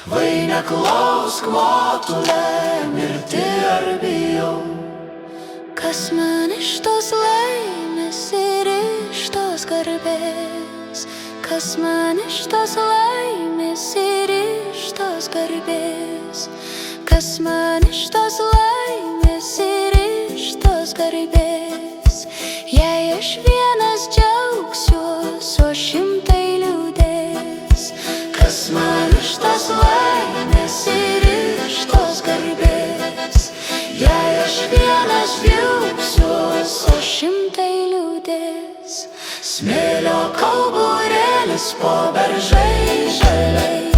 Vai neklausk motulė, mirti ar bijau. Kas man iš tos laimės ir iš tos garbės? Kas man iš tos laimės ir iš tos garbės? Kas man iš tos laimės ir iš tos garbės? Jei aš vienas džiaugsiuos, o šimtai liūdės. Kas man iš tos laimės ir iš tos garbės? Jei aš vienas džiaugsiuos, o šimtai liūdės. Smėlio kauburėlis po beržais žaliais.